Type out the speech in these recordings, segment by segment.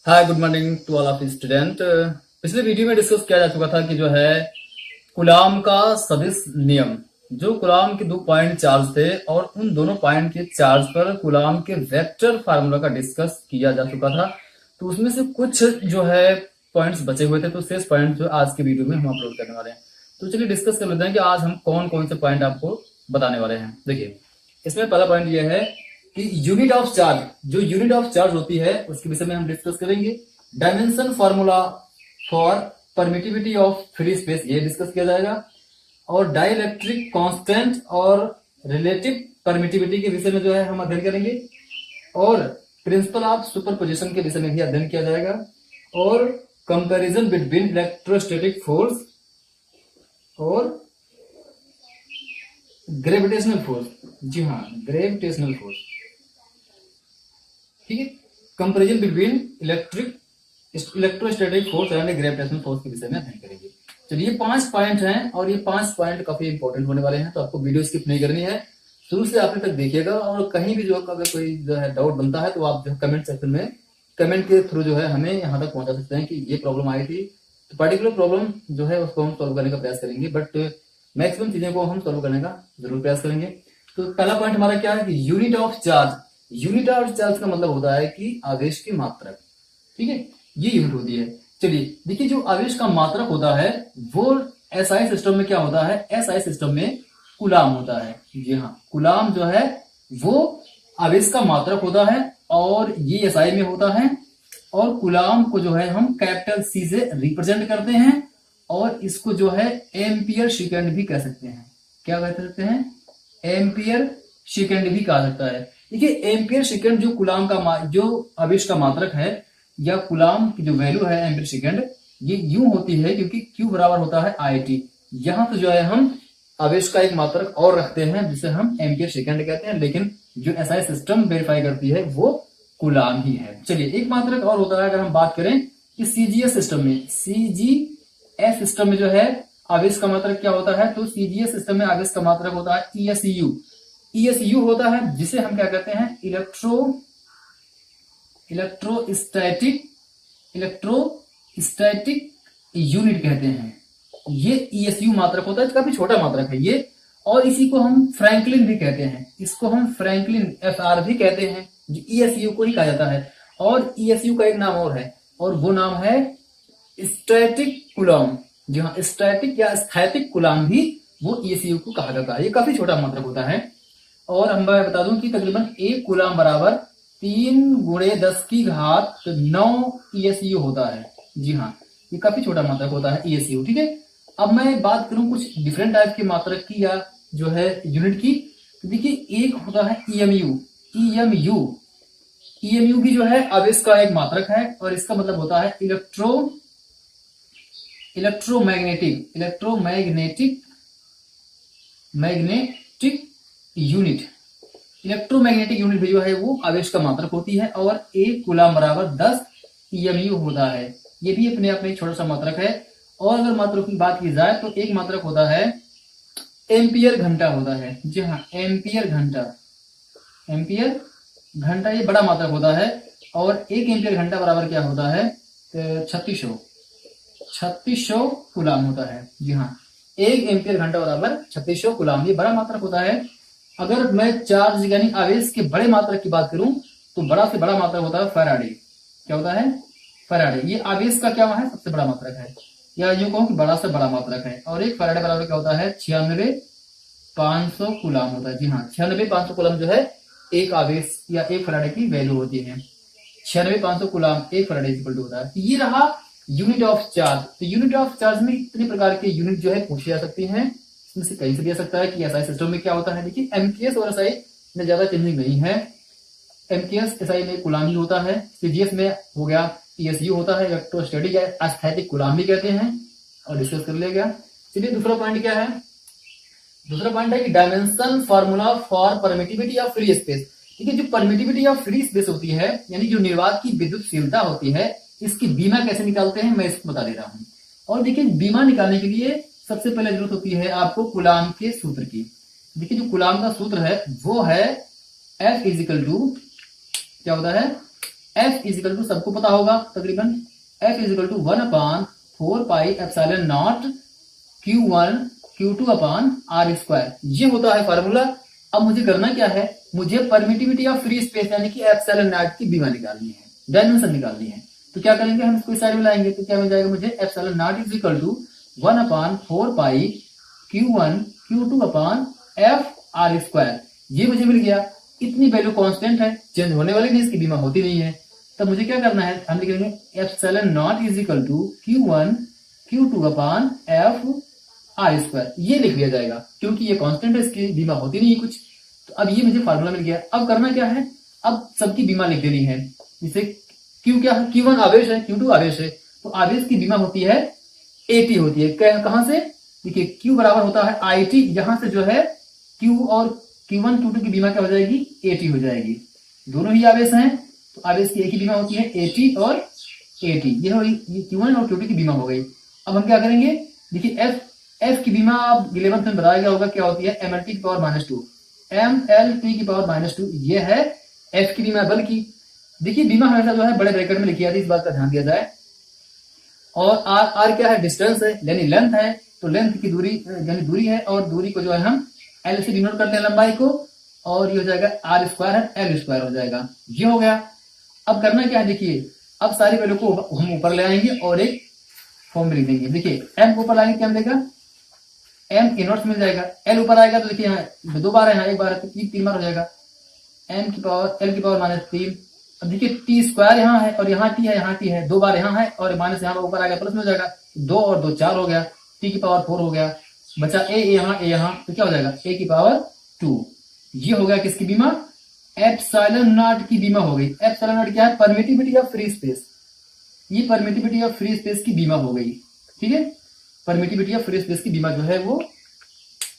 Hi good morning to all of student. पिछले video में discuss किया जा चुका था कि जो है कूलाम का सदिश नियम, जो कूलाम के 2 पॉइंट चार्ज थे और उन दोनों पॉइंट के चार्ज पर कूलाम के वेक्टर फार्मूला का डिस्कस किया जा चुका था। तो उसमें से कुछ जो है पॉइंट्स बचे हुए थे, तो शेष पॉइंट जो आज के वीडियो में हम अपलोड करने वाले हैं। तो चलिए डिस्कस कर लेते हैं कि आज हम कौन कौन से पॉइंट आपको बताने वाले हैं। देखिए, इसमें पहला पॉइंट ये है कि यूनिट ऑफ चार्ज, जो यूनिट ऑफ चार्ज होती है उसके विषय में हम डिस्कस करेंगे। Dimension formula for permittivity of free space, ये डिस्कस किया जाएगा। और डाइलेक्ट्रिक कांस्टेंट और रिलेटिव परमिटिविटी के विषय में जो है हम अध्ययन करेंगे। और प्रिंसिपल ऑफ सुपरपोजिशन के विषय में भी अध्ययन किया जाएगा। और कंपैरिजन बिटवीन इलेक्ट्रोस्टैटिक फोर्स और ग्रेविटेशनल फोर्स, जी हाँ ग्रेविटेशनल फोर्स, ठीक है। Comparison between electrostatic force and gravitational force के विषय में अध्ययन करेंगे। चलिए, ये 5 पॉइंट हैं और ये 5 पॉइंट काफी इंपॉर्टेंट होने वाले हैं, तो आपको वीडियो स्किप नहीं करनी है, शुरू से आखिर तक देखिएगा। और कहीं भी जो अगर कोई जो है डाउट बनता है तो आप जो कमेंट सेक्शन में कमेंट के थ्रू जो है हमें यहाँ तक पहुंचा सकते हैं कि ये प्रॉब्लम आई थी, तो पर्टिकुलर प्रॉब्लम जो है उसको हम सॉल्व करने का प्रयास करेंगे, बट मैक्सिमम चीजें को हम सॉल्व करने का जरूर प्रयास करेंगे। तो पहला पॉइंट हमारा क्या है कि unit of charge. Unit of charge का मतलब होता है कि आवेश की मात्रक, ठीक है, ये यूनिट होती है। चलिए देखिए, जो आवेश का मात्रक होता है वो एसआई सिस्टम में क्या होता है, एसआई सिस्टम में कूलाम होता है। जी हाँ, कूलाम जो है वो आवेश का मात्रक होता है और ये एसआई में होता है। और कूलाम को जो है हम कैपिटल सी से रिप्रेजेंट करते हैं और इसको जो है एम्पियर सेकेंड भी कह सकते हैं। क्या कह सकते हैं? एम्पियर सेकेंड भी कहा सकता है। देखिए, एम्पियर सेकेंड जो कूलाम का जो आवेश का मात्रक है या कूलाम की जो वैल्यू है एम्पियर सेकेंड, ये यूं होती है क्योंकि Q बराबर होता है IT। यहां तो जो है हम आवेश का एक मात्रक और रखते हैं जिसे हम एम्पियर सेकेंड कहते हैं, लेकिन जो एसआई सिस्टम वेरीफाई करती है वो कूलाम ही है। चलिए, एक मात्रक और होता है, अगर हम बात करें कि सीजीएस सिस्टम में, सीजीएस सिस्टम में जो है आवेश का मात्रक क्या होता है, तो सीजीएस सिस्टम में आवेश का मात्रक होता है ESU। ESU होता है जिसे हम क्या कहते हैं, इलेक्ट्रोस्टैटिक यूनिट कहते हैं। ये ESU मात्रक होता है, काफी छोटा मात्रक है ये। और इसी को हम फ्रैंकलिन भी कहते हैं, इसको हम फ्रैंकलिन FR भी कहते हैं, जो ESU को ही कहा जाता है। और ESU का एक नाम और है, और वो नाम है स्टैटिक कूलम। जी हाँ, स्टैटिक या स्थैतिक कूलम भी वो ESU को कहा जाता है। ये काफी छोटा मात्रक होता है। और हम बता दूं कि तकरीबन 1 कूलम बराबर 3 × 10⁹ ESU होता है। जी हाँ, ये काफी छोटा मात्रक होता है ESU, ठीक है। अब मैं बात करूं कुछ डिफरेंट टाइप के मात्रक की या जो है यूनिट की, तो देखिए एक होता है EMU भी जो है आवेश का एक मात्रक है और इसका मतलब होता है मैग्नेटिक यूनिट। इलेक्ट्रोमैग्नेटिक यूनिट भी जो है वो आवेश का मात्रक होती है और 1 कूलम बराबर 10 EMU होता है। ये भी अपने आप में एक छोटा सा मात्रक है। और अगर मात्रक की बात की जाए तो एक मात्रक होता है एम्पियर घंटा होता है। जी हाँ, एम्पियर घंटा ये बड़ा मात्रक होता है और 1 एम्पियर घंटा बराबर क्या होता है, 3600 कूलम होता है। जी हाँ, 1 एम्पियर घंटा बराबर 3600 कूलम, ये बड़ा मात्रक होता है। अगर मैं चार्ज यानी आवेश के बड़े मात्रक की बात करूं तो बड़ा से बड़ा मात्रक होता है फैराडे। क्या होता है? फैराडे। ये आवेश का क्या है, सबसे बड़ा मात्रक है, या यूं कहूं कि बड़ा से बड़ा मात्रक है। और 1 फैराडे बराबर क्या होता है, 96500 कूलम होता है। जी हाँ, 96500 कूलम जो है एक आवेश या 1 फैराडे की वैल्यू होती है। 96500 कूलम 1 फैराडे इक्वल टू होता है। ये रहा यूनिट ऑफ चार्ज। तो यूनिट ऑफ चार्ज में इतने प्रकार के यूनिट जो है पूछी जा सकती हैं, इसमें से कहीं से भी आ सकता है कि एसआई सिस्टम में क्या होता है। देखिए, एमकेएस और एसआई में ज्यादा चेंजिंग नहीं है। एमकेएस एसआई में कूलम ही होता है, सीजीएस में हो गया ESU होता है, इलेक्ट्रोस्टैटिक या स्थैतिक कूलम भी कहते हैं, और डिस्कस कर लिया गया। चलिए, दूसरा पॉइंट क्या है, दूसरा पॉइंट है कि dimension formula for permittivity of free space. देखिए, जो परमिटिविटी ऑफ फ्री स्पेस होती है यानी जो निर्वात की विद्युतशीलता होती है, इसकी बीमा कैसे निकालते हैं मैं इसको बता दे रहा हूं। और देखिए, बीमा निकालने के लिए सबसे पहले जरूरत होती है आपको कूलम के सूत्र की। देखिए, जो कूलम का सूत्र है वो है F इजिकल टू क्या होता है, एफ इज इक्वल टू, सबको पता होगा तकरीबन, F is equal to 1/4πε0 Q1 Q2 upon R square, ये होता है फार्मूला। अब मुझे करना क्या है, मुझे परमिटिविटी ऑफ फ्री स्पेस यानी कि एप्सिलॉन नॉट की बीमा निकालनी है, डायमेंशन निकालनी है। तो क्या करेंगे, हम इसको इस साइड में लाएंगे तो क्या मिल जाएगा मुझे, epsilon naught is equal to 1/4π Q1 Q2 upon F R square, ये मुझे मिल गया। इतनी वैल्यू कांस्टेंट है, चेंज होने वाली नहीं, इसकी बीमा होती नहीं है। तब मुझे क्या करना है, हम लिखेंगे epsilon naught is equal to Q1 Q2 upon F R square, ये लिख दिया जाएगा क्योंकि ये कांस्टेंट है, इसकी बीमा होती नहीं है कुछ। तो अब ये मुझे फार्मूला मिल गया। अब करना क्या है, अब सबकी बीमा लिख देनी है। जैसे Q क्या है, Q1 आवेश है, Q2 आवेश है, तो आवेश की बीमा होती है AT होती है। कहां से, देखिए Q बराबर होता है IT, यहां से जो है Q और Q1 Q2 की बीमा क्या हो जाएगी, AT हो जाएगी। दोनों ही आवेश हैं तो आवेश की एक ही बीमा होती है AT और AT, ये Q1 और Q2 की बीमा हो गई। अब हम क्या करेंगे, देखिए F की बीमा आप 11th में बताया गया होगा क्या होती है, MLT की पावर -2, MLT की पावर -2, ये है F की बीमा। बल्कि देखिए बीमा हमेशा जो है बड़े ब्रैकेट में लिखी जाती है, इस बात का ध्यान दिया जाए। और R क्या है, डिस्टेंस है यानी लेंथ है, तो लेंथ की दूरी यानी दूरी है, और दूरी को जो है हम L से डिनोट करते हैं लंबाई को, और ये हो जाएगा R स्क्वायर है, L स्क्वायर हो जाएगा, ये हो गया। अब करना क्या है, देखिए अब सारी वैल्यू को हम ऊपर ले आएंगे और एक फॉर्म में लिख देंगे। देखिए M को ऊपर लाएंगे क्या मिलेगा, M इनवर्स मिल जाएगा। L ऊपर आएगा तो देखिए यहाँ 2 बार है, यहाँ 1 बार है, तो 3 बार हो जाएगा। M की पावर L की पावर -3। अब देखिए T स्क्वायर यहाँ है और यहाँ T है, यहाँ T है, 2 बार यहाँ है और माइनस यहाँ ऊपर आ गया, प्लस में हो जाएगा, 2 और 2 4 हो गया, T की पावर 4 हो गया, बचा A यहाँ, तो क्या हो जाएगा A की पावर 2। ये हो गया किसकी बीमा, एप्सिलॉन नॉट की बीमा हो गई। एप्सिलॉन नॉट क्या है, परमिटिविटी ऑफ फ्री स्पेस, ये परमिटिविटी ऑफ फ्री स्पेस की बीमा हो गई। ठीक है, परमिटिविटी ऑफ फ्री स्पेस की बीमा जो है वो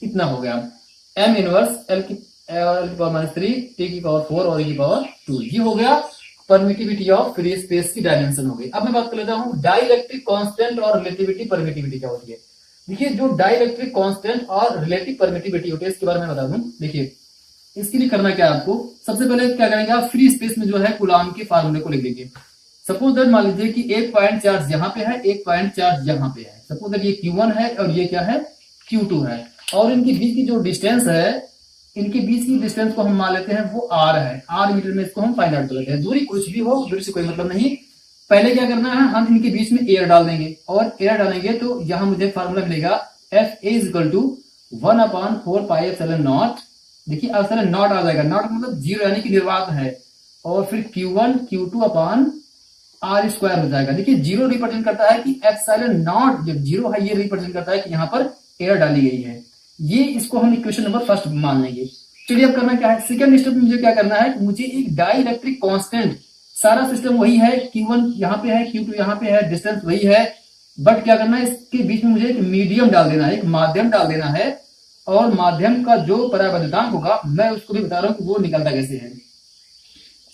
इतना हो गया, M इनवर्स L की पावर -3, T की पावर 4 और E की पावर 2, ये हो गया परमिटिविटी ऑफ फ्री स्पेस की डायमेंशन हो गई। अब मैं बात कर लेता हूं डाइलेक्ट्रिक कांस्टेंट और रिलेटिविटी परमिटिविटी क्या होती है। देखिए जो डाइलेक्ट्रिक कांस्टेंट और रिलेटिव परमिटिविटी होती है, इसके बारे में बता दूं। देखिए इसके लिए करना क्या है आपको, सबसे पहले क्या करेंगे आप, फ्री स्पेस में जो है कूलाम के फार्मूले को लिख देंगे। सपोज दैट मान लीजिए कि एक पॉइंट चार्ज यहाँ पे है, एक पॉइंट चार्ज यहाँ पे है। सपोज दैट ये Q1 है और ये क्या है, Q2 है, और इनके बीच की जो डिस्टेंस है, इनके बीच की डिस्टेंस को हम मान लेते हैं वो R है, R मीटर में इसको हम फाइंड आउट कर लेते हैं। दूरी कुछ भी हो, दूरी से कोई मतलब नहीं। पहले क्या करना है, हम इनके बीच में एयर डाल देंगे, और एयर डालेंगे तो यहां मुझे फार्मूला मिलेगा FA इज इक्वल टू 1/4πε0। देखिए एप्सिलॉन नॉट आ जाएगा, नॉट मतलब 0 यानी कि निर्वात है, और फिर Q1 Q2 upon R square हो जाएगा। देखिए 0 रिप्रेजेंट करता है कि एप्सिलॉन नॉट जब 0 है, ये रिप्रेजेंट करता है कि यहाँ पर एयर डाली गई है। ये इसको हम इक्वेशन नंबर फर्स्ट मान लेंगे। चलिए अब करना क्या है, सेकंड स्टेप में मुझे क्या करना है, मुझे एक डाइलेक्ट्रिक कांस्टेंट, सारा सिस्टम वही है, Q1 यहाँ पे है, Q2 यहाँ पे है, डिस्टेंस वही है, बट क्या करना है, इसके बीच में मुझे एक मीडियम डाल देना है, एक माध्यम डाल देना है, और माध्यम का जो परावर्तनांक होगा मैं उसको भी बता रहा हूं कि वो निकलता कैसे है।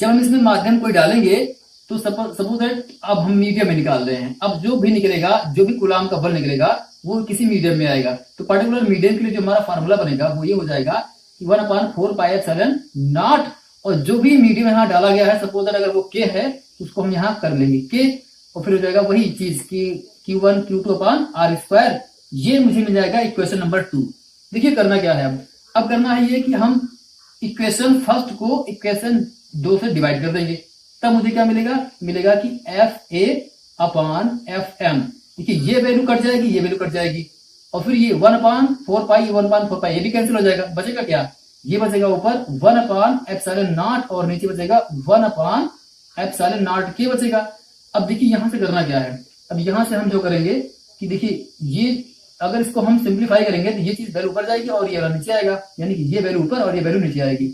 जब हम इसमें माध्यम कोई डालेंगे तो सपोज दैट अब हम मीडियम में निकाल रहे हैं, अब जो भी निकलेगा, जो भी कूलाम का बल निकलेगा वो किसी मीडियम में आएगा। तो पर्टिकुलर मीडियम के लिए जो हमारा फार्मूला बनेगा वो ये हो जाएगा कि 1/4πε0, और जो भी मीडियम यहाँ डाला गया है, सपोज दैट अगर वो K है उसको हम यहाँ कर लेंगे K, और फिर हो जाएगा वही चीज कि Q1 Q2 upon R square. ये मुझे मिल जाएगा इक्वेशन नंबर 2। देखिए करना क्या है, अब करना है ये कि हम इक्वेशन फर्स्ट को इक्वेशन 2 से डिवाइड कर देंगे, तब मुझे क्या मिलेगा कि FA अपॉन FM। देखिए ये वैल्यू कट जाएगी, ये वैल्यू कट जाएगी, और फिर ये 1/4π ये भी कैंसिल हो जाएगा, बचेगा क्या, ये बचेगा ऊपर 1/ε0 और नीचे बचेगा 1/ε0 के बचेगा। अब देखिए यहां से करना क्या है, अब यहां से हम जो करेंगे कि देखिए ये अगर इसको हम सिंप्लीफाई करेंगे तो ये चीज वैल्यू ऊपर जाएगी और ये वाला नीचे आएगा, यानी कि ये वैल्यू ऊपर और ये वैल्यू नीचे आएगी।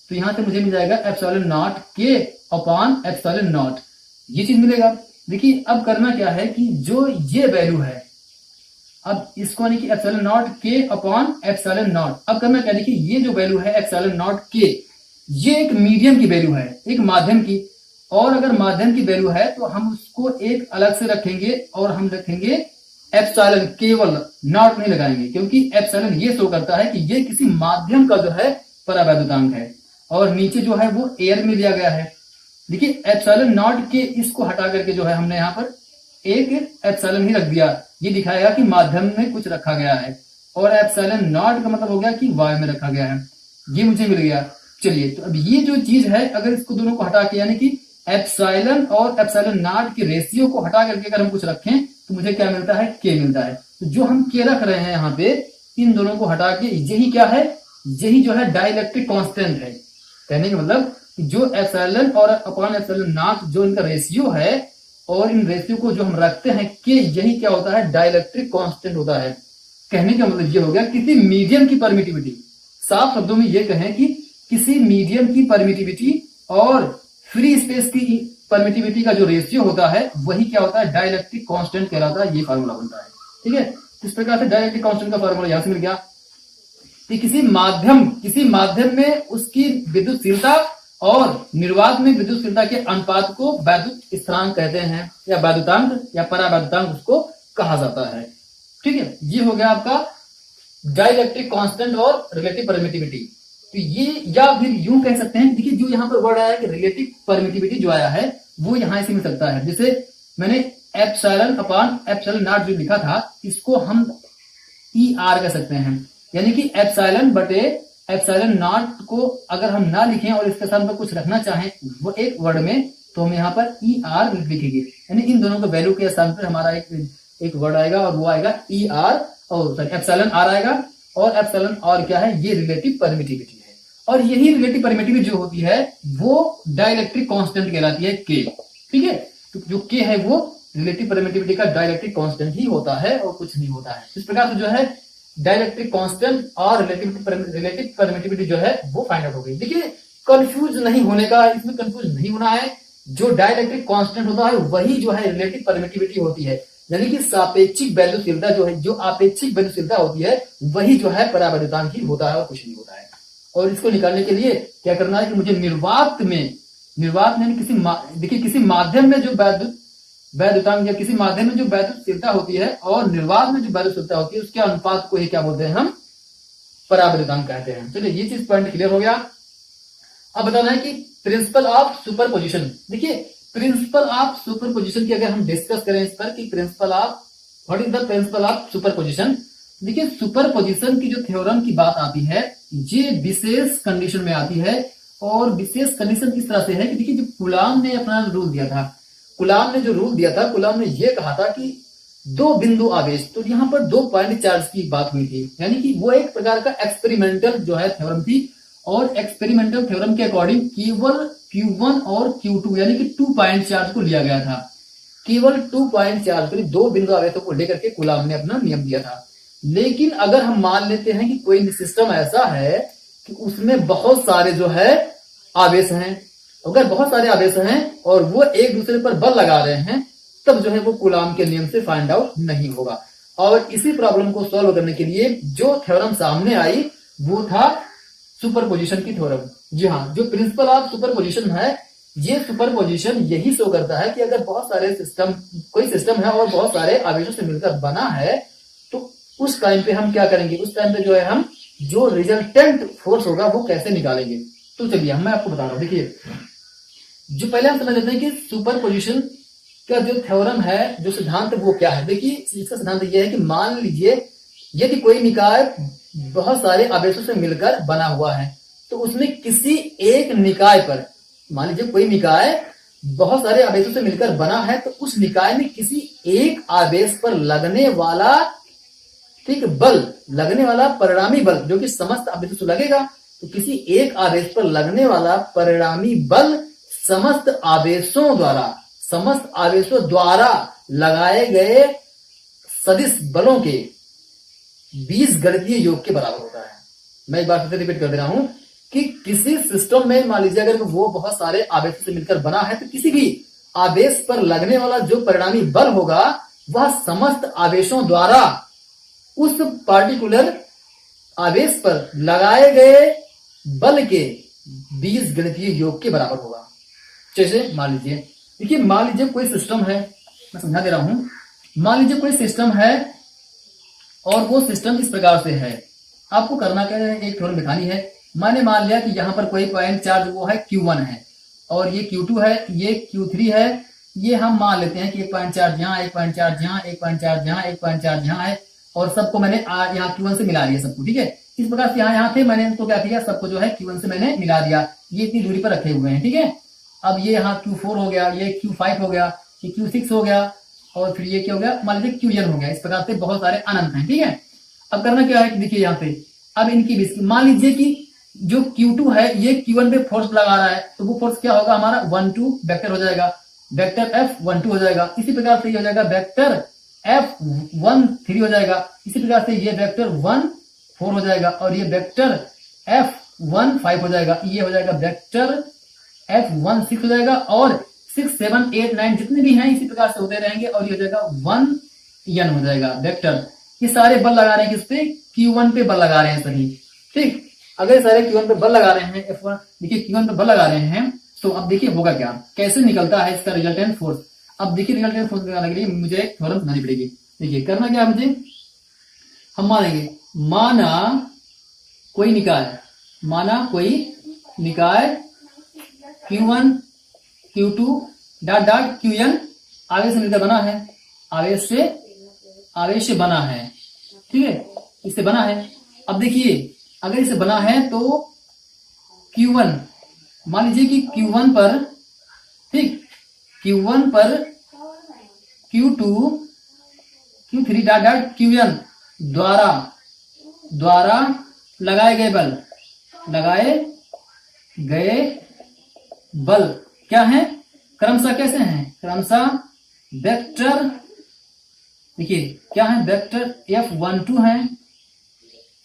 तो यहां से मुझे मिल जाएगा ε0 के अपॉन ε0, ये चीज मिलेगा। देखिए अब करना क्या है कि जो ये वैल्यू है, अब इसको यानी कि ε0 के अपॉन ε0, अब करना क्या, देखिए ये जो वैल्यू है ε0 के, ये एक मीडियम की वैल्यू है, एक माध्यम की, और अगर माध्यम की वैल्यू है तो हम उसको एक अलग से रखेंगे और हम रखेंगे एप्सिलॉन, केवल नॉट नहीं लगाएंगे, क्योंकि एप्सिलॉन ये शो करता है कि ये किसी माध्यम का जो है परावैद्युतांक है, और नीचे जो है वो एयर में दिया गया है। देखिए एप्सिलॉन नॉट के इसको हटा करके जो है हमने यहाँ पर एक एप्सिलॉन ही रख दिया, ये दिखाएगा कि माध्यम में कुछ रखा गया है, और एप्सिलॉन नॉट का मतलब हो गया कि वायु में रखा गया है, ये मुझे मिल गया। चलिए तो अब ये जो चीज है अगर इसको दोनों को हटा के यानी कि एप्सिलॉन और एप्सिलॉन नॉट के रेशियो को हटा करके अगर हम कुछ रखें तो मुझे क्या मिलता है, के मिलता है। तो जो हम के रख रहे हैं यहाँ पे इन दोनों को हटा के, यही क्या है, यही जो है डाइलेक्ट्रिक कांस्टेंट है। कहने का मतलब जो एप्सिलॉन और अपॉन एप्सिलॉन नॉट जो इनका रेशियो है और इन रेशियो को जो हम रखते हैं के, यही क्या होता है, डाइलेक्ट्रिक कांस्टेंट होता है। कहने का मतलब ये हो गया किसी मीडियम की परमिटिविटी, साफ शब्दों में ये कहें कि किसी मीडियम की परमिटिविटी और फ्री स्पेस की परमिटिविटी का जो रेशियो होता है वही क्या होता है, डाइलेक्ट्रिक कांस्टेंट कहलाता है। ये फार्मूला बनता है, ठीक है। इस प्रकार से डाइलेक्ट्रिक कांस्टेंट का फार्मूला यहां से मिल गया कि किसी माध्यम में उसकी विद्युतशीलता और निर्वात में विद्युतशीलता के अनुपात को वैद्युत स्थिरांक कहते हैं, या वैद्युतांक या परावैद्युतांक उसको कहा जाता है, ठीक है। ये हो गया आपका डाइलेक्ट्रिक कांस्टेंट और रिलेटिव परमिटिविटी। तो ये, या फिर यूं कह सकते हैं, देखिए जो यहाँ पर वर्ड आया है कि रिलेटिव परमिटिविटी जो आया है वो यहाँ से मिल सकता है। जैसे मैंने एप्सिलॉन अपॉन एप्सिलॉन नॉट जो लिखा था इसको हम ई आर कह सकते हैं, यानी कि एप्सिलॉन बटे एप्सिलॉन नॉट को अगर हम ना लिखें और इसके साथ में कुछ रखना चाहें वो एक वर्ड में, तो हम यहाँ पर ई आर लिखेंगे, यानी इन दोनों के वैल्यू के स्थान पर हमारा एक वर्ड आएगा और वो आएगा ई आर, और एप्सिलॉन आर आएगा, और एप्सिलॉन आर क्या है, ये रिलेटिव परमिटिविटी है। और यही रिलेटिव परमिटिविटी जो होती है वो डाइलेक्ट्रिक कांस्टेंट कहलाती है, के, ठीक है। तो जो के है वो रिलेटिव परमिटिविटी का डाइलेक्ट्रिक कांस्टेंट ही होता है और कुछ नहीं होता है। इस प्रकार से जो है डाइलेक्ट्रिक कांस्टेंट और रिलेटिव परमिटिविटी जो है वो फाइंड आउट हो गई। देखिए कंफ्यूज नहीं होने का, इसमें कंफ्यूज नहीं होना है। जो डाइलेक्ट्रिक कांस्टेंट होता है वही जो है रिलेटिव परमिटिविटी होती है, यानी कि सापेक्षिक वैल्यूशीलता जो है, जो आपेक्षिक वैल्यूशीलता होती है वही जो है परावैद्युतांक ही होता है और कुछ नहीं होता है। और इसको निकालने के लिए क्या करना है कि मुझे निर्वात में देखिए किसी माध्यम में जो वैद्युतांक या किसी माध्यम में जो वैद्युतशीलता होती है और निर्वात में जो वैद्युतशीलता होती है उसके अनुपात को ही क्या बोलते हैं, हम परावैद्युतांक कहते हैं। चलिए ये चीज पॉइंट क्लियर हो गया। अब बताना है कि प्रिंसिपल ऑफ सुपरपोजिशन। देखिए प्रिंसिपल ऑफ सुपरपोजिशन की अगर हम डिस्कस करें इस पर कि principle of, what is the principle of superposition. देखिए सुपरपोजिशन की जो थ्योरम की बात आती है ये विशेष कंडीशन में आती है, और विशेष कंडीशन किस तरह से है कि देखिए जो कूलाम ने अपना रूल दिया था, कूलाम ने जो रूल दिया था, कूलाम ने ये कहा था कि दो बिंदु आवेश, तो यहाँ पर 2 पॉइंट चार्ज की बात हुई थी, यानी कि वो एक प्रकार का एक्सपेरिमेंटल जो है थ्योरम थी, और एक्सपेरिमेंटल थ्योरम के अकॉर्डिंग केवल Q1 और Q2 यानी कि 2 पॉइंट चार्ज को लिया गया था। केवल 2 पॉइंट चार्ज को, 2 बिंदु आवेशों को लेकर के कूलाम ने अपना नियम दिया था। लेकिन अगर हम मान लेते हैं कि कोई सिस्टम ऐसा है कि उसमें बहुत सारे जो है आवेश हैं, अगर बहुत सारे आवेश हैं और वो एक दूसरे पर बल लगा रहे हैं, तब जो है वो कूलाम के नियम से फाइंड आउट नहीं होगा। और इसी प्रॉब्लम को सॉल्व करने के लिए जो थ्योरम सामने आई वो था सुपरपोजिशन की थ्योरम। जी हाँ, जो प्रिंसिपल ऑफ सुपरपोजिशन है, ये सुपरपोजिशन यही शो करता है कि अगर बहुत सारे सिस्टम, कोई सिस्टम है और बहुत सारे आवेशों से मिलकर बना है, तो उस टाइम पे हम क्या करेंगे, उस टाइम पे जो है हम जो रिजल्टेंट फोर्स होगा वो कैसे निकालेंगे। तो चलिए मैं आपको बता रहा हूं। देखिए जो पहले हम समझ लेते हैं कि सुपरपोजिशन का जो थ्योरम है, जो सिद्धांत वो क्या है। देखिए इसका सिद्धांत ये है कि मान लीजिए यदि कोई निकाय बहुत सारे आवेशों से मिलकर बना हुआ है, तो उसमें किसी एक निकाय पर, मान लीजिए कोई निकाय बहुत सारे आवेशों से मिलकर बना है, तो उस निकाय में किसी एक आवेश पर लगने वाला, ठीक, बल, लगने वाला परिणामी बल जो कि समस्त आवेशों से लगेगा, तो किसी एक आवेश पर लगने वाला परिणामी बल समस्त आवेशों द्वारा लगाए गए सदिश बलों के बीजगणितीय योग के बराबर होता है। मैं एक बार फिर रिपीट कर दे रहा हूं कि किसी सिस्टम में मान लीजिए अगर वो बहुत सारे आवेशों से मिलकर बना है, तो किसी भी आवेश पर लगने वाला जो परिणामी बल होगा वह समस्त आवेशों द्वारा उस पार्टिकुलर आवेश पर लगाए गए बल के बीजगणितीय योग के बराबर होगा। जैसे मान लीजिए, देखिए मान लीजिए कोई सिस्टम है, मैं समझा दे रहा हूं। मान लीजिए कोई सिस्टम है और वो सिस्टम इस प्रकार से है, आपको करना क्या है, एक थ्योरम दिखानी है। मैंने मान लिया कि यहाँ पर कोई पॉइंट चार्ज वो है Q1 है, और ये Q2 है, ये Q3 है, ये हम मान लेते हैं कि 1.4 यहाँ, 1.4 यहाँ, 1.4 यहाँ, 1.4 यहाँ है, और सबको मैंने यहाँ Q1 से मिला दिया सबको, ठीक है। इस प्रकार से यहाँ थे, मैंने इनको क्या किया, सबको जो है Q1 से मैंने मिला दिया, ये इतनी दूरी पर रखे हुए हैं, ठीक है। अब ये यहाँ Q4 हो गया, ये Q5 हो गया, ये Q6 हो गया, और फिर ये क्या हो गया, मान लीजिए Qn हो गया। इस प्रकार से बहुत सारे अनंत हैं, ठीक है। अब करना क्या है कि देखिए यहाँ पे, अब इनकी बीच मान लीजिए कि जो Q2 है ये Q1 पे फोर्स लगा रहा है, तो वो फोर्स क्या होगा हमारा 1 2 वेक्टर हो जाएगा, वेक्टर F12 हो जाएगा। इसी प्रकार से ये हो जाएगा वेक्टर F13 हो जाएगा। इसी प्रकार से ये वेक्टर 14 हो जाएगा, और ये वेक्टर F15 हो जाएगा, ये हो जाएगा वेक्टर F16 हो जाएगा, और 6 7 8 9 जितने भी हैं इसी प्रकार से होते रहेंगे, और ये हो जाएगा 1n हो जाएगा वेक्टर। ये सारे बल लगा रहे हैं किस पे, Q1 पे बल लगा रहे हैं सभी, ठीक। अगर सारे Q1 पे बल लगा रहे हैं, F1 देखिए Q1 पे बल लगा रहे हैं, तो अब देखिए होगा क्या, कैसे निकलता है इसका रिजल्टेंट फोर्स। अब देखिए रिजल्टेंट फोर्स निकालने के लिए मुझे एक थ्योरम समझनी पड़ेगी। देखिए करना क्या मुझे, हम मानेंगे, माना कोई निकाय Q1 Q2 dot dot Qn आवेश से मिलकर बना है, आवेश से बना है, ठीक है, इससे बना है। अब देखिए अगर इसे बना है तो Q1 मान लीजिए कि Q1 पर, ठीक, Q1 पर Q2 Q3 dot dot Qn द्वारा लगाए गए बल क्या है, क्रमशः कैसे हैं, क्रमशः वेक्टर, देखिए क्या है, वेक्टर F12 है,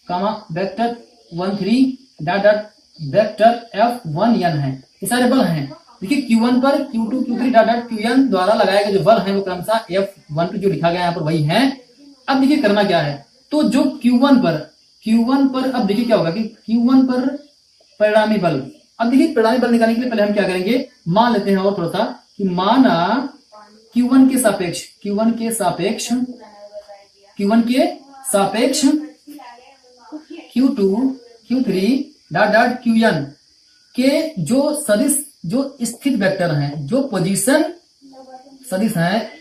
comma vector 13 dot dot vector F1n है। ये सारे बल हैं। देखिए Q1 पर Q2 Q3 dot dot Qn द्वारा लगाए गए जो बल हैं वो क्रमशः F12 जो लिखा गया यहाँ पर वही है। अब देखिए करना क्या है, तो जो Q1 पर अब देखिए क्या होगा कि Q1 पर परिणामी बल, अब देखिए परिणामी बल निकालने के लिए पहले हम क्या करेंगे, मान लेते हैं और थोड़ा सा कि माना Q1 के सापेक्ष Q2 Q3 dot dot Qn के जो सदिश, जो स्थित वेक्टर हैं, जो पोजीशन सदिश हैं,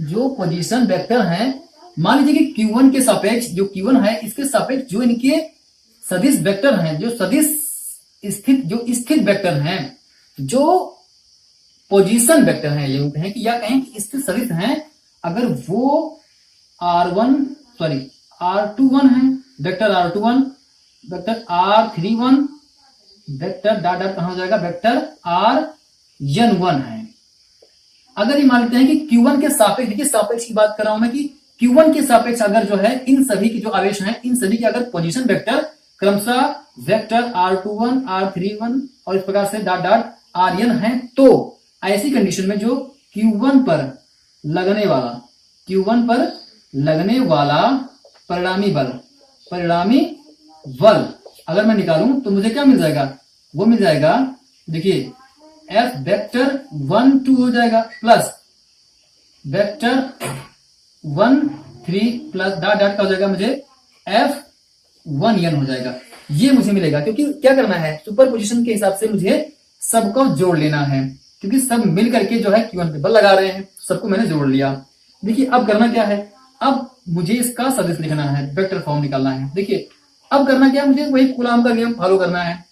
जो पोजीशन वेक्टर हैं, मान लीजिए कि Q1 के सापेक्ष, जो Q1 है इसके सापेक्ष जो इनके सदिश वेक्टर हैं, जो सदिश स्थित वेक्टर हैं, जो पोजीशन वेक्टर हैं, ये कहें कि या कहें कि स्थित सदिश हैं, अगर वो R21 है, vector R21, vector R31, vector dot dot कहां हो जाएगा, वेक्टर Rn1 है। अगर ये मान लेते हैं कि Q1 के सापेक्ष, देखिए सापेक्ष की बात कर रहा हूं मैं कि Q1 के सापेक्ष अगर जो है इन सभी के जो आवेश हैं, इन सभी के अगर पोजीशन वेक्टर क्रमशः वेक्टर R21 R31 और इस प्रकार से डॉट डॉट Rn है, तो ऐसी कंडीशन में जो Q1 पर लगने वाला परिणामी बल अगर मैं निकालूं तो मुझे क्या मिल जाएगा, वो मिल जाएगा, देखिए F वेक्टर 1 2 हो जाएगा plus vector 1 3 plus dot dot का हो जाएगा मुझे F1n हो जाएगा। ये मुझे मिलेगा, क्योंकि क्या करना है, सुपर पोजिशन के हिसाब से मुझे सबको जोड़ लेना है, क्योंकि सब मिल करके जो है Q1 पे बल लगा रहे हैं, सबको मैंने जोड़ लिया। देखिए अब करना क्या है, अब मुझे इसका सदिश लिखना है, वेक्टर फॉर्म निकालना है। देखिए अब करना क्या, मुझे वही कूलाम का नियम फॉलो करना है।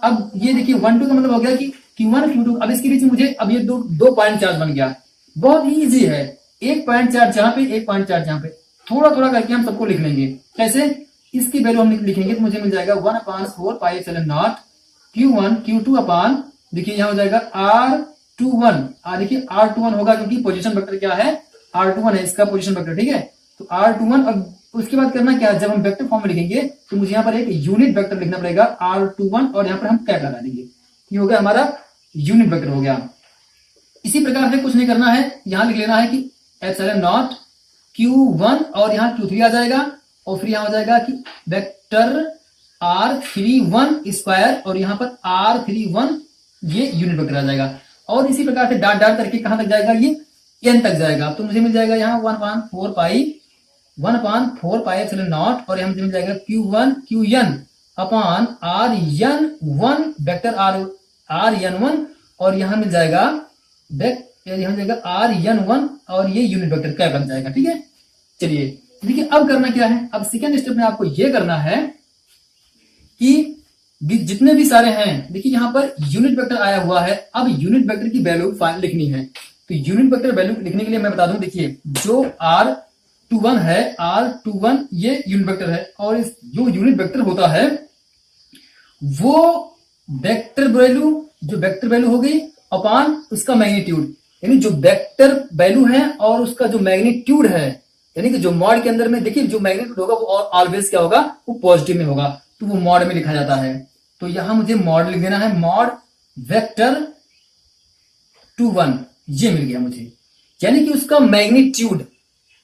अब ये देखिए 1 2 का मतलब हो गया कि Q1 Q2, अब इसके बीच मुझे अब ये दो पॉइंट चार्ज बन गया, बहुत ही ईजी है, 1.4 जहां पे 1.4 जहां पे, थोड़ा थोड़ा करके हम सबको लिख लेंगे। कैसे, इसकी वैल्यू हम लिखेंगे तो मुझे मिल जाएगा 1/4 pi epsilon not Q1 Q2 अपान, देखिए यहाँ हो जाएगा R21, देखिए R21 होगा क्योंकि पोजीशन वेक्टर क्या है, R21 है इसका पोजीशन वेक्टर, ठीक है। तो R21, अब उसके बाद करना क्या है, जब हम वेक्टर फॉर्म में लिखेंगे तो मुझे यहाँ पर एक यूनिट वेक्टर लिखना पड़ेगा R21, और यहाँ पर हम क्या लगा देंगे, ये हो गया हमारा यूनिट वेक्टर हो गया। इसी प्रकार से कुछ नहीं करना है, यहाँ लिख लेना है कि एप्सिलॉन नॉट Q1 और यहाँ Q3 आ जाएगा, और फिर यहाँ हो जाएगा कि वेक्टर R31 स्क्वायर, और यहाँ पर R31 ये यूनिट वेक्टर आ जाएगा, और इसी प्रकार से डॉट डॉट करके कहां तक जाएगा, ये n तक जाएगा। तो मुझे मिल जाएगा यहाँ 1/4 पाई एप्सिलॉन नॉट, और यहाँ मुझे मिल जाएगा Q1 Qn अपान Rn1 वेक्टर Rn1 और यहाँ मिल जाएगा यहाँ मिल जाएगा Rn1 और ये यूनिट वेक्टर कैप बन जाएगा। ठीक है, चलिए देखिए अब करना क्या है। अब सेकेंड स्टेप में आपको ये करना है कि जितने भी सारे हैं, देखिए यहाँ पर यूनिट वेक्टर आया हुआ है। अब यूनिट वेक्टर की वैल्यू लिखनी है, तो यूनिट वेक्टर वैल्यू लिखने के लिए मैं बता दूं, देखिए जो R21 है, R21 ये यूनिट वेक्टर है, और इस जो यूनिट वेक्टर होता है वो वेक्टर वैल्यू हो गई अपॉन उसका मैग्नीट्यूड, यानी जो वेक्टर वैल्यू है और उसका जो मैग्नीट्यूड है, यानी कि जो मॉड के अंदर में देखिए जो मैग्नीट्यूड होगा वो ऑलवेज क्या होगा, वो पॉजिटिव में होगा, तो वो मॉड में लिखा जाता है। तो यहां मुझे मॉड लिख देना है, मॉड वेक्टर 21 ये मिल गया मुझे, यानी कि उसका मैग्नीट्यूड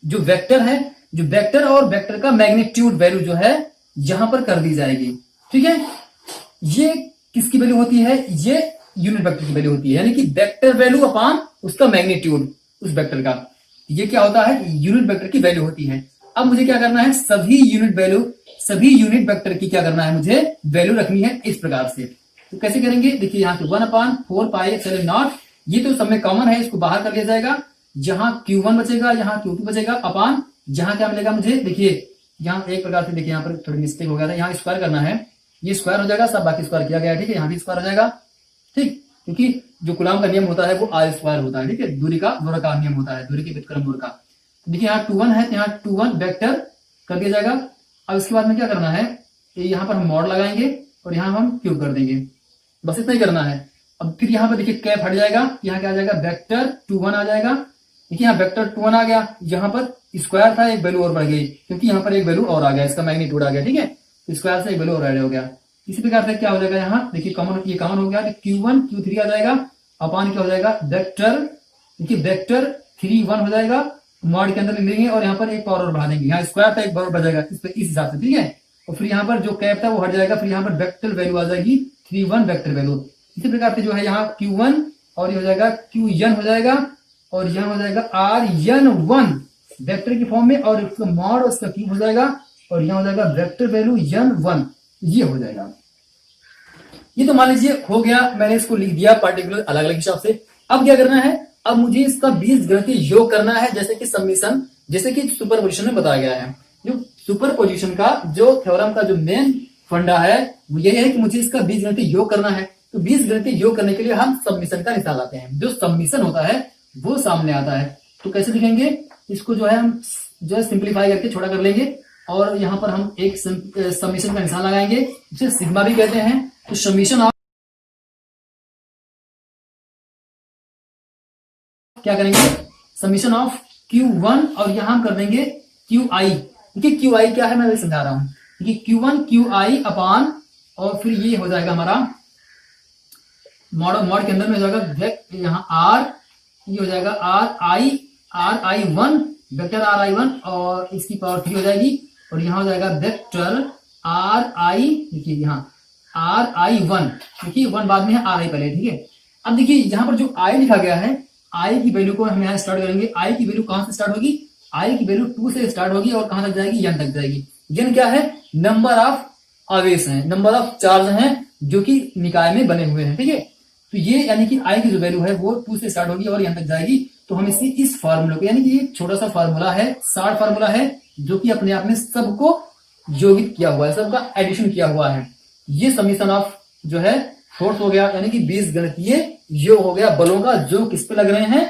जो वेक्टर है, जो वेक्टर और वेक्टर का मैग्नीट्यूड वैल्यू जो है यहां पर कर दी जाएगी। ठीक है, ये किसकी वैल्यू होती है, ये यूनिट वेक्टर की वैल्यू होती है, यानी कि वेक्टर वैल्यू अपॉन उसका मैग्नीट्यूड उस वेक्टर का, ये क्या होता है, यूनिट वेक्टर की वैल्यू होती है। अब मुझे क्या करना है, सभी यूनिट वेक्टर की क्या करना है, मुझे वैल्यू रखनी है इस प्रकार से। तो कैसे करेंगे, देखिए यहाँ पे 1/4πε0, ये तो सब में कॉमन है, इसको बाहर कर लिया जाएगा। जहां Q1 बचेगा, यहाँ Q2 बचेगा, अपॉन जहां क्या मिलेगा मुझे, देखिए यहाँ एक प्रकार से, देखिए यहाँ पर थोड़ी मिस्टेक हो गया था, यहाँ स्क्वायर करना है, ये स्क्वायर हो जाएगा, सब बाकी स्क्वायर किया गया है। ठीक है, यहाँ भी स्क्वायर हो जाएगा, ठीक, क्योंकि जो कूलॉम का नियम होता है वो R स्क्वायर होता है। ठीक है, दूरी का नियम होता है, दूरी के व्युत्क्रम दूर का। देखिए यहाँ 21 है, यहाँ 21 वेक्टर कर दिया जाएगा। अब इसके बाद में क्या करना है, यहाँ पर हम मॉड लगाएंगे और यहाँ हम क्यूब कर देंगे, बस इतना ही करना है। अब फिर यहाँ पर देखिए कैप हट जाएगा, यहाँ क्या आ जाएगा, वेक्टर 21 आ जाएगा। देखिए यहाँ वेक्टर 21 आ गया, यहाँ पर स्क्वायर था, एक वैल्यू और बढ़ गई, क्योंकि यहाँ पर एक वैल्यू और आ गया, इसका मैग्नीट्यूड आ गया। ठीक है, स्क्वायर से एक वैल्यू और ऐड हो गया। इसी प्रकार से क्या हो जाएगा, यहाँ देखिए ये कॉमन हो गया, Q1 Q3 आ जाएगा, अपॉन क्या हो जाएगा, वेक्टर, देखिए वेक्टर 31 हो जाएगा, मॉड के अंदर लिख देंगे और यहाँ पर एक पावर और बढ़ा देंगे, यहाँ स्क्वायर था एक पावर बढ़ जाएगा इस हिसाब से। ठीक है, और फिर यहाँ पर जो कैप था वो हट जाएगा, फिर यहाँ पर वेक्टर वैल्यू आ जाएगी 31 वेक्टर वैल्यू। इसी प्रकार से जो है यहाँ Q1 और ये हो जाएगा Qn हो जाएगा, और यहाँ हो जाएगा Rn1 वेक्टर की फॉर्म में, और उसका मॉड उसका क्यूब हो जाएगा, और यहाँ हो जाएगा वेक्टर वैल्यू n1, ये हो जाएगा। ये तो मान लीजिए हो गया, मैंने इसको लिख दिया पार्टिकुलर अलग अलग हिसाब से। अब क्या करना है, अब मुझे इसका बीजगणितीय योग करना है, जैसे कि समीशन, जैसे कि सुपरपोजिशन में बताया गया है। जो सुपरपोजिशन का जो थ्योरम का जो मेन फंडा है वो यही है कि मुझे इसका बीजगणितीय योग करना है। तो बीजगणितीय योग करने के लिए हम सबमिशन का निशान लाते हैं, जो सबमिशन होता है वो सामने आता है। तो कैसे लिखेंगे इसको, जो है हम जो है सिंप्लीफाई करके छोटा कर लेंगे, और यहाँ पर हम एक समीशन का निशान लगाएंगे, जिसे सिग्मा भी कहते हैं। तो समीशन ऑफ क्या करेंगे, समीशन ऑफ Q1 और यहां हम कर देंगे QI। देखिए QI क्या है मैं वही समझा रहा हूं, देखिए Q1 QI अपॉन, और फिर ये हो जाएगा हमारा मॉड के अंदर में हो जाएगा यहाँ R, ये हो जाएगा RI1 वेक्टर RI1, और इसकी पावर 3 हो जाएगी, और यहाँ हो जाएगा वेक्टर RI, देखिए यहाँ RI1, देखिए 1 बाद में है, RI पहले। ठीक है, अब देखिए यहाँ पर जो I लिखा गया है, I की वैल्यू को हम यहाँ स्टार्ट करेंगे। I की वैल्यू कहां से स्टार्ट होगी, I की वैल्यू 2 से स्टार्ट होगी और कहां तक जाएगी, n तक जाएगी। n क्या है, नंबर ऑफ आवेश है, नंबर ऑफ चार्ज हैं जो कि निकाय में बने हुए हैं। ठीक है, तो ये यानी कि I की जो वैल्यू है वो 2 से स्टार्ट होगी और n तक जाएगी। तो हम इस फार्मूले को, यानी कि एक छोटा सा फार्मूला है, शार्ट फार्मूला है, जो कि अपने आप में सबको योगित किया हुआ है, सबका एडिशन किया हुआ है। ये समीशन ऑफ जो है फोर्स हो गया, यानी कि बीजगणितीय योग हो गया बलों का, जो किस पे लग रहे हैं,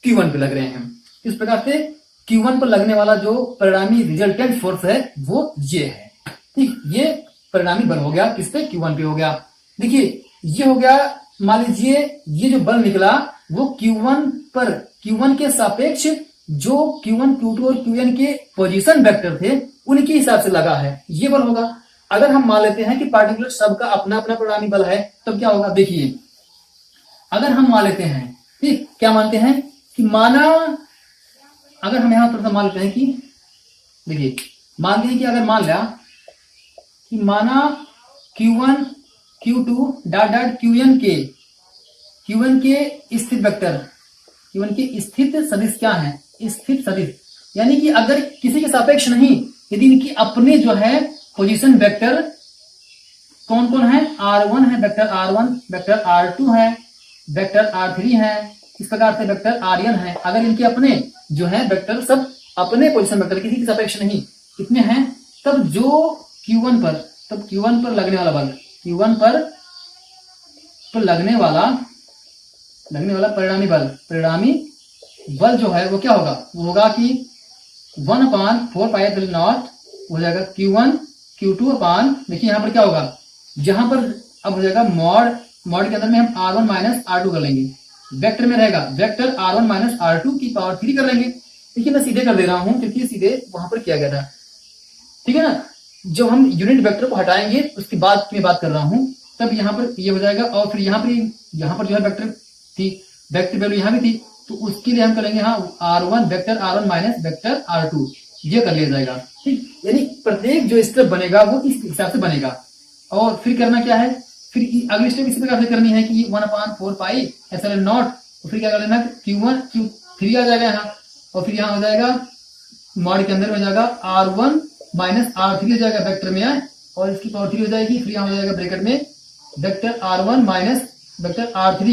Q1 पे लग रहे हैं। इस प्रकार से Q1 पर लगने वाला जो परिणामी रिजल्टेंट फोर्स है वो ये है। ठीक, ये परिणामी बल हो गया, किस पे, Q1 पे हो गया। देखिए ये हो गया, मान लीजिए ये जो बल निकला वो Q1 पर, Q1 के सापेक्ष जो Q1 Q2 और Qn के पोजीशन वेक्टर थे उनके हिसाब से लगा है, ये बल होगा। अगर हम मान लेते हैं कि पार्टिकुलर सबका अपना अपना परिणामी बल है, तब क्या होगा, देखिए अगर हम मान लेते हैं, ठीक, क्या मानते हैं कि माना, अगर हम यहां थोड़ा सा मान लेते हैं कि, देखिए मान लीजिए कि अगर मान लिया कि माना Q1 Q2 dot dot Qn के स्थित वेक्टर, Q1 के स्थित सदिश क्या है, स्थित सदिश, यानी कि अगर किसी के सापेक्ष नहीं, यदि इनकी अपने जो है पोजीशन वेक्टर कौन कौन है, R1 है वेक्टर R1, वेक्टर R2 है, वेक्टर R3 है, इस प्रकार से वेक्टर Rn है। अगर इनके अपने जो है वेक्टर सब अपने पोजीशन वेक्टर किसी की सापेक्ष नहीं कितने हैं, तब जो Q1 पर लगने वाला बल, Q1 पर लगने वाला परिणामी बल जो है वो क्या होगा, वो होगा कि 1/4πε0 हो जाएगा Q1 Q2 अपान, देखिए यहाँ पर क्या होगा, जहां पर अब हो जाएगा मॉड के अंदर में हम R1 माइनस R2 कर लेंगे, वेक्टर में रहेगा वेक्टर R1 माइनस R2 की पावर 3 कर लेंगे। देखिए मैं सीधे कर दे रहा हूं क्योंकि सीधे वहां पर किया गया था, ठीक है ना। जब हम यूनिट वेक्टर को हटाएंगे उसके बाद मैं बात कर रहा हूं, तब यहाँ पर ये हो जाएगा, और फिर यहाँ पर जो है वेक्टर थी, वेक्टर वैल्यू यहाँ भी थी, तो उसके लिए हम करेंगे हाँ R1 vector R1 minus vector R2, ये कर लिया जाएगा, ठीक। यानी प्रत्येक जो स्टेप बनेगा वो इस हिसाब से बनेगा। और फिर करना क्या है, फिर अगली स्टेप इसी प्रकार से करनी है कि 1/4πε0, तो फिर क्या कर लेना, Q1 Q3 आ जाएगा यहाँ, और फिर यहाँ हो जाएगा मॉड के अंदर में हो जाएगा R1 माइनस R3 हो जाएगा वेक्टर में आए, और इसकी पावर 3 हो जाएगी, फिर यहाँ हो जाएगा ब्रैकेट में vector R1 minus vector R3,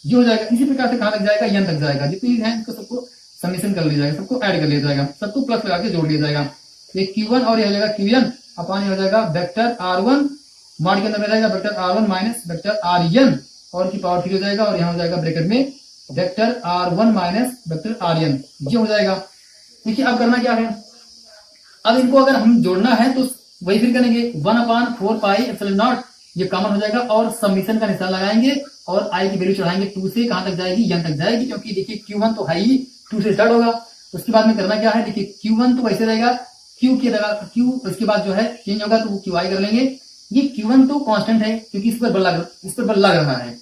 ये हो जाएगा। इसी प्रकार से कहाँ तक जाएगा, यन तक जाएगा, जितनी है इसको सबको समीशन कर लिया जाएगा, सबको ऐड कर लिया जाएगा, सबको प्लस लगा के जोड़ लिया जाएगा। ये Q1 और ये हो जाएगा Qn अपान ये हो जाएगा वेक्टर R1 मॉड के अंदर में रहेगा vector R1 minus vector Rn, और की पावर 3 हो जाएगा, और यहाँ हो जाएगा ब्रैकेट में vector R1 minus vector Rn, ये हो जाएगा। देखिए अब करना क्या है, अब इनको अगर हम जोड़ना है तो वही फिर करेंगे 1/4πε0, ये कॉमन हो जाएगा, और सबमिशन का निशान लगाएंगे और आई की वैल्यू चढ़ाएंगे 2 से कहां तक जाएगी, यन तक जाएगी, क्योंकि देखिए Q1 तो है ही 2 से स्टार्ट होगा। उसके बाद में करना क्या है, देखिए Q1 तो वैसे रहेगा, Q की जगह Q उसके बाद जो है चेंज होगा तो वो QI कर लेंगे। ये Q1 तो कांस्टेंट है क्योंकि इस पर बल लग रहा है,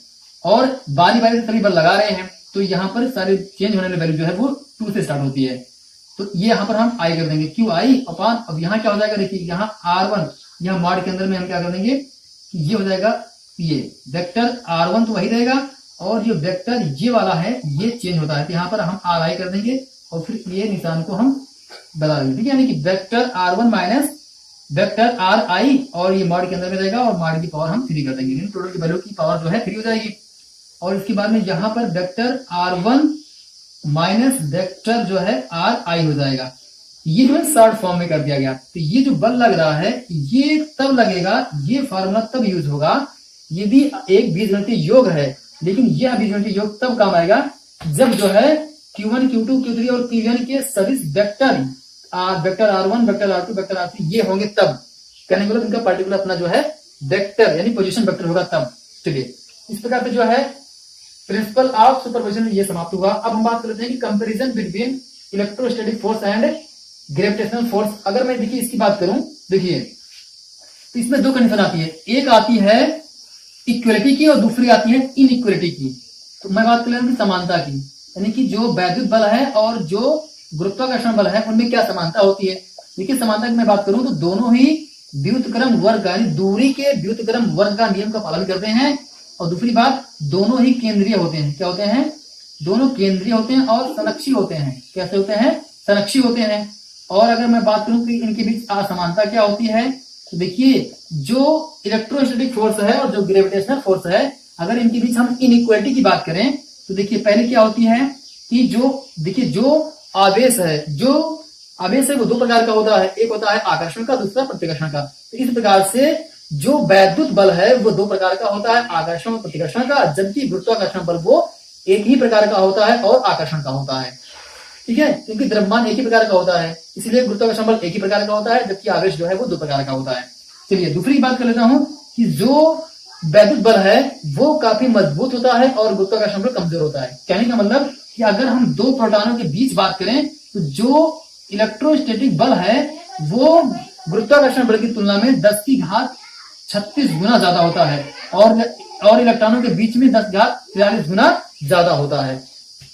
और बारी बारी से सभी बल लगा रहे हैं, तो यहाँ पर सारे चेंज होने वाली वैल्यू जो है वो 2 से स्टार्ट होती है, तो ये यहाँ पर हम आई कर देंगे QI अपान, अब यहाँ क्या हो जाएगा, देखिए यहाँ R1, यहाँ मॉड के अंदर में हम क्या कर देंगे, ये हो जाएगा, ये वेक्टर R1 तो वही रहेगा, और जो वेक्टर ये वाला है ये चेंज होता है, तो यहाँ पर हम RI कर देंगे, और फिर ये निशान को हम बता देंगे, ठीक है। यानी कि vector R1 minus vector RI, और ये मॉड के अंदर में रहेगा, और मॉड की पावर हम 3 कर देंगे, टोटल की वैल्यू की पावर जो है 3 हो जाएगी। और इसके बाद में यहाँ पर वेक्टर R1 माइनस वेक्टर जो है RI हो जाएगा, ये जो है शॉर्ट फॉर्म में कर दिया गया। तो ये जो बल लग रहा है ये तब लगेगा, ये फॉर्मूला तब यूज होगा यदि एक बीजगणितीय योग है, लेकिन यह बीजगणितीय योग तब काम आएगा जब जो है Q1 Q2 Q3 और Qn के सभी vector R1 vector R2 vector R3 ये होंगे, तब कहने के मतलब इनका पार्टिकुलर अपना जो है वेक्टर यानी पोजीशन वेक्टर होगा तब। चलिए इस प्रकार से जो है प्रिंसिपल ऑफ सुपरपोजिशन ये समाप्त हुआ। अब हम बात करते हैं कि comparison between electrostatic force and gravitational force. अगर मैं देखिए इसकी बात करूं, देखिए तो इसमें 2 कंडीशन आती है, एक आती है इक्वलिटी की और दूसरी आती है इनइक्वलिटी की। तो मैं बात कर रहा हूं समानता की, यानी कि जो वैद्युत बल है और जो गुरुत्वाकर्षण बल है उनमें क्या समानता होती है। देखिए समानता की मैं बात करूं तो दोनों ही व्युत्क्रम वर्ग यानी दूरी के व्युत्क्रम वर्ग का नियम का पालन करते हैं, और दूसरी बात दोनों ही केंद्रीय होते हैं। क्या होते हैं, दोनों केंद्रीय होते हैं और संरक्षी होते हैं। कैसे होते हैं, संरक्षी होते हैं। और अगर मैं बात करूं कि इनके बीच असमानता क्या होती है, तो देखिए जो इलेक्ट्रोस्टैटिक फोर्स है और जो ग्रेविटेशनल फोर्स है, अगर इनके बीच हम इनइक्वालिटी की बात करें तो देखिए पहले क्या होती है कि जो आवेश है वो 2 प्रकार का होता है, एक होता है आकर्षण का, दूसरा प्रतिकर्षण का। तो इस प्रकार से जो वैद्युत बल है वो 2 प्रकार का होता है, आकर्षण और प्रतिकर्षण का, जबकि गुरुत्वाकर्षण बल वो एक ही प्रकार का होता है और आकर्षण का होता है। ठीक है, क्योंकि द्रव्यमान एक ही प्रकार का होता है, इसलिए गुरुत्वाकर्षण बल एक ही प्रकार का होता है, जबकि आवेश जो है वो 2 प्रकार का होता है। चलिए दूसरी बात कर लेता हूं कि जो वैद्युत बल है वो काफी मजबूत होता है और गुरुत्वाकर्षण बल कमजोर होता है। कहने का मतलब कि अगर हम 2 प्रोटॉनों के बीच बात करें तो जो इलेक्ट्रोस्टैटिक बल है वो गुरुत्वाकर्षण बल की तुलना में 10⁻36 गुना ज्यादा होता है, और इलेक्ट्रॉनों के बीच में 10⁻43 गुना ज्यादा होता है।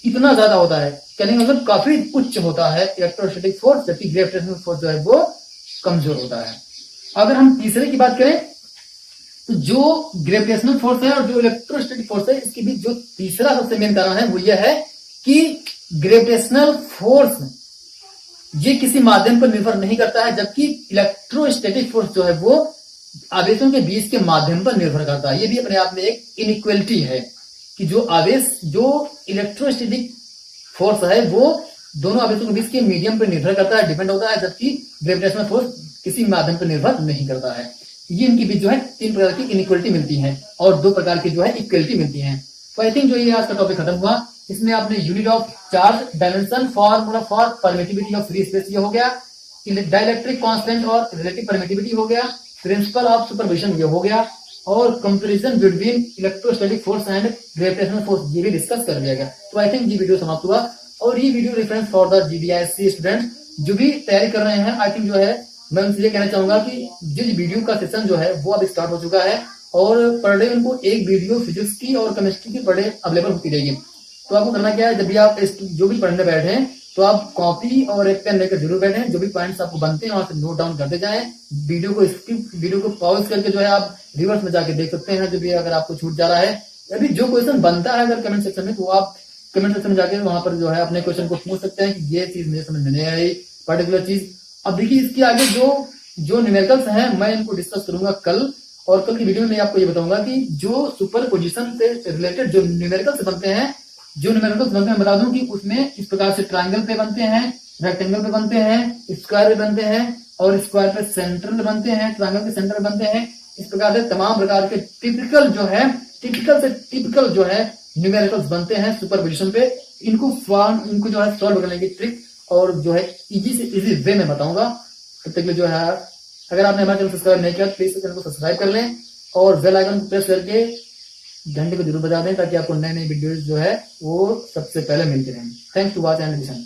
इतना ज्यादा होता है, कहने का मतलब काफी उच्च होता है इलेक्ट्रोस्टैटिक फोर्स, जबकि ग्रेविटेशनल फोर्स जो है वो कमजोर होता है। अगर हम तीसरे की बात करें तो जो ग्रेविटेशनल फोर्स है और जो इलेक्ट्रोस्टैटिक फोर्स है, इसके बीच जो तीसरा सबसे मेन कारण है वो यह है कि ग्रेविटेशनल फोर्स ये किसी माध्यम पर निर्भर नहीं करता है, जबकि इलेक्ट्रोस्टैटिक फोर्स जो है वो आवेशों के बीच के माध्यम पर निर्भर करता है। ये भी अपने आप में एक इनइक्वलिटी है कि जो आवेश, जो इलेक्ट्रोस्टैटिक फोर्स है वो दोनों आवेशों के बीच के मीडियम पर निर्भर करता है, डिपेंड होता है, जबकि ग्रेविटेशनल फोर्स किसी माध्यम पर निर्भर नहीं करता है। ये इनके बीच जो है 3 प्रकार की इनइक्वलिटी मिलती है और 2 प्रकार की जो है इक्वलिटी मिलती है। तो आई थिंक जो ये आज का टॉपिक खत्म हुआ, इसमें आपने unit of charge, dimension, formula for permittivity of free space ये हो गया, डाइलेक्ट्रिक कांस्टेंट और रिलेटिव परमिटिविटी हो गया, प्रिंसिपल ऑफ सुपरपोजिशन ये हो गया, और comparison between electrostatic force and gravitational force ये भी डिस्कस कर लिया गया। तो आई थिंक ये वीडियो समाप्त हुआ, और ये video reference for the GDISC student जो भी तैयारी कर रहे हैं। आई थिंक जो है मैं उनसे ये कहना चाहूंगा कि जिस वीडियो का सेशन जो है वो अब स्टार्ट हो चुका है, और पर डे उनको एक वीडियो फिजिक्स की और केमिस्ट्री की पर डे अवेलेबल होती रहेगी। तो आपको करना क्या है, जब भी आप जो भी पढ़ने बैठे हैं तो आप कॉपी और एक पेन लेकर जरूर बैठें, जो भी पॉइंट्स आपको बनते हैं वहां से नोट डाउन करते जाएं। वीडियो को पॉज करके जो है आप रिवर्स में जाके देख सकते हैं, जो भी अगर आपको छूट जा रहा है। अभी जो क्वेश्चन बनता है अगर कमेंट सेक्शन में, तो आप कमेंट सेक्शन में जाके वहां पर जो है अपने क्वेश्चन को पूछ सकते हैं कि ये चीज मुझे समझ में नहीं आई, पर्टिकुलर चीज। अब देखिए इसके आगे जो न्यूमेरिकल्स हैं मैं इनको डिस्कस करूंगा कल, और कल की वीडियो में आपको ये बताऊंगा कि जो सुपर पोजिशन से रिलेटेड जो न्यूमेरिकल्स बनते हैं, मैं बता दूं कि उसमें इस प्रकार से ट्रायंगल पे बनते हैं, रेक्टेंगल पे बनते हैं, स्क्वायर पे बनते हैं, और स्क्वायर पे सेंटर में बनते हैं, ट्रायंगल के सेंटर में बनते हैं। इस प्रकार से तमाम प्रकार के टिपिकल जो है न्यूमेरिकल्स बनते हैं सुपर पोजिशन पे। इनको जो है सॉल्व करने की ट्रिक और जो है इजी वे में बताऊंगा। तब तक जो है अगर आपने हमारा चैनल सब्सक्राइब नहीं किया तो प्लीज चैनल को सब्सक्राइब कर लें, और बेल आइकन प्रेस करके घंटे को जरूर बजा दें, ताकि आपको नए वीडियोस जो है वो सबसे पहले मिलते रहें। Thanks to watch and listen.